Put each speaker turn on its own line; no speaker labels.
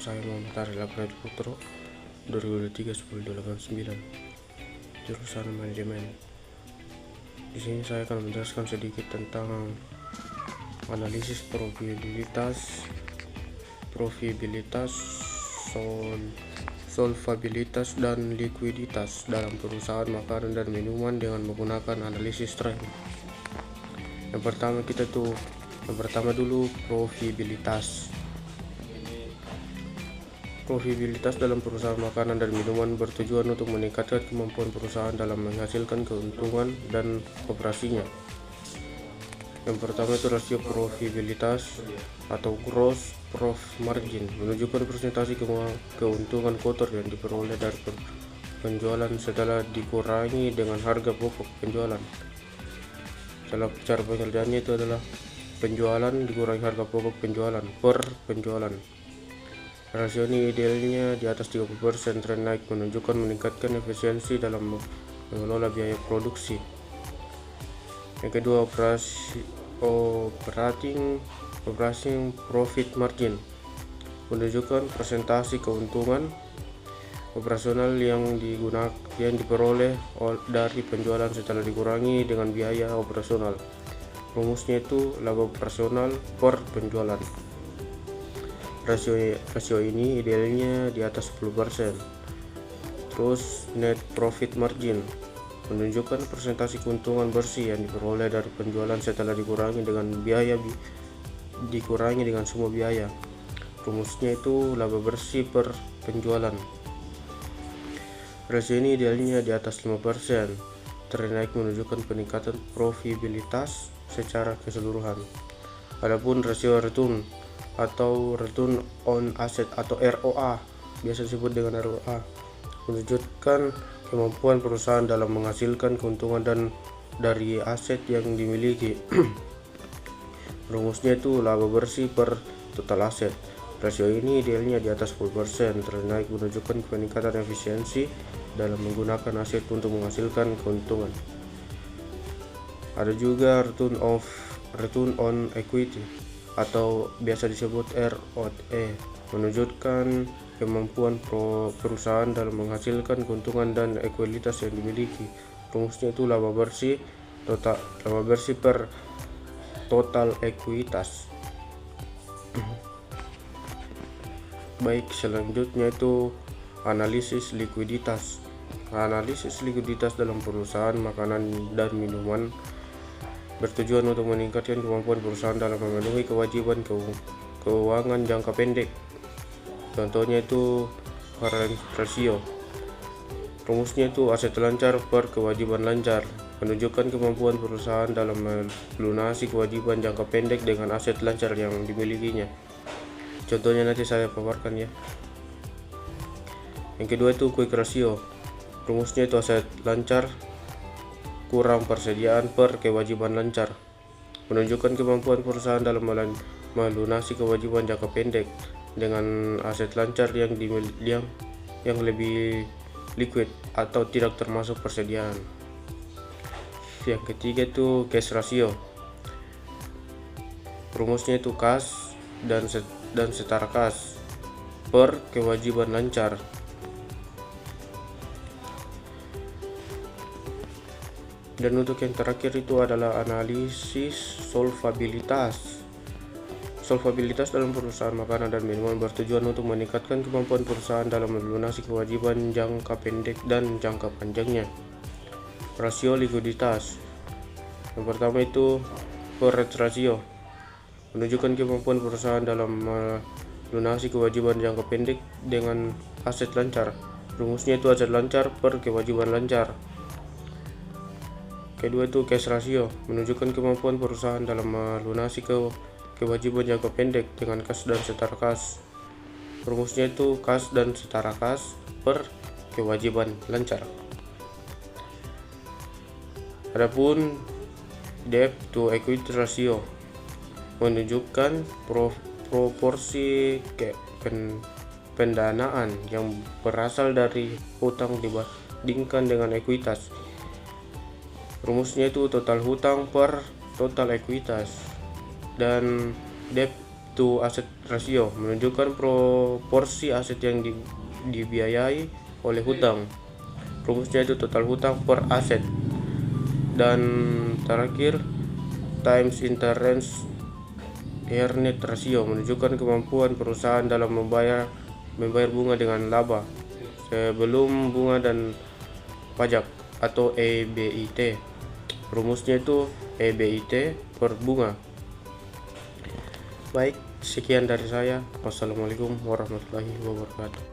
saya Muhammad Aril Abradul Putro 2023 10/89 jurusan manajemen. Di sini saya akan menjelaskan sedikit tentang analisis profitabilitas, solvabilitas dan likuiditas dalam perusahaan makanan dan minuman dengan menggunakan analisis tren. Yang pertama dulu profitabilitas. Profitabilitas dalam perusahaan makanan dan minuman bertujuan untuk meningkatkan kemampuan perusahaan dalam menghasilkan keuntungan dan operasinya. Yang pertama itu rasio profitabilitas atau gross profit margin, menunjukkan persentase keuntungan kotor yang diperoleh dari penjualan setelah dikurangi dengan harga pokok penjualan. Cara pengerjaannya itu adalah penjualan dikurangi harga pokok penjualan per penjualan. Rasio ini idealnya di atas 30%. Tren naik menunjukkan meningkatkan efisiensi dalam mengelola biaya produksi. Yang kedua, operating profit margin, menunjukkan persentase keuntungan operasional yang diperoleh dari penjualan setelah dikurangi dengan biaya operasional. Rumusnya itu laba operasional per penjualan. Rasio ini idealnya di atas 10%. Terus net profit margin, menunjukkan persentase keuntungan bersih yang diperoleh dari penjualan setelah dikurangi dengan semua biaya. Rumusnya itu laba bersih per penjualan. Rasio ini idealnya di atas 5%. Tren naik menunjukkan peningkatan profitabilitas secara keseluruhan. Adapun rasio return atau return on asset atau ROA, biasa disebut dengan ROA, menunjukkan kemampuan perusahaan dalam menghasilkan keuntungan dari aset yang dimiliki. Rumusnya itu laba bersih per total aset. Rasio ini idealnya di atas 10%. Tren naik menunjukkan peningkatan efisiensi dalam menggunakan aset untuk menghasilkan keuntungan. Ada juga return on equity atau biasa disebut ROE, menunjukkan kemampuan perusahaan dalam menghasilkan keuntungan dan ekualitas yang dimiliki. Rumusnya itu laba bersih per total ekuitas. Baik, selanjutnya itu analisis likuiditas. Analisis likuiditas dalam perusahaan makanan dan minuman bertujuan untuk meningkatkan kemampuan perusahaan dalam memenuhi kewajiban keuangan jangka pendek. Contohnya itu current ratio. Rumusnya itu aset lancar per kewajiban lancar, menunjukkan kemampuan perusahaan dalam melunasi kewajiban jangka pendek dengan aset lancar yang dimilikinya. Contohnya nanti saya paparkan ya. Yang kedua itu quick ratio. Rumusnya itu aset lancar kurang persediaan per kewajiban lancar, menunjukkan kemampuan perusahaan dalam melunasi kewajiban jangka pendek dengan aset lancar yang lebih liquid atau tidak termasuk persediaan. Yang ketiga itu cash ratio. Rumusnya itu kas dan setara kas per kewajiban lancar. Dan untuk yang terakhir itu adalah analisis solvabilitas. Solvabilitas dalam perusahaan makanan dan minuman bertujuan untuk meningkatkan kemampuan perusahaan dalam melunasi kewajiban jangka pendek dan jangka panjangnya. Rasio likuiditas. Yang pertama itu coverage ratio, menunjukkan kemampuan perusahaan dalam melunasi kewajiban jangka pendek dengan aset lancar. Rumusnya itu aset lancar per kewajiban lancar. Kedua itu cash ratio, menunjukkan kemampuan perusahaan dalam melunasi kewajiban jangka pendek dengan kas dan setara kas. Rumusnya itu kas dan setara kas per kewajiban lancar. Adapun debt to equity ratio, menunjukkan proporsi pendanaan yang berasal dari hutang dibandingkan dengan ekuitas. Rumusnya itu total hutang per total ekuitas. Dan debt to asset ratio menunjukkan proporsi aset yang dibiayai oleh hutang. Rumusnya itu total hutang per aset. Dan terakhir times interest earned ratio menunjukkan kemampuan perusahaan dalam membayar bunga dengan laba sebelum bunga dan pajak atau EBIT. Rumusnya itu EBIT per bunga. Baik, sekian dari saya. Wassalamualaikum warahmatullahi wabarakatuh.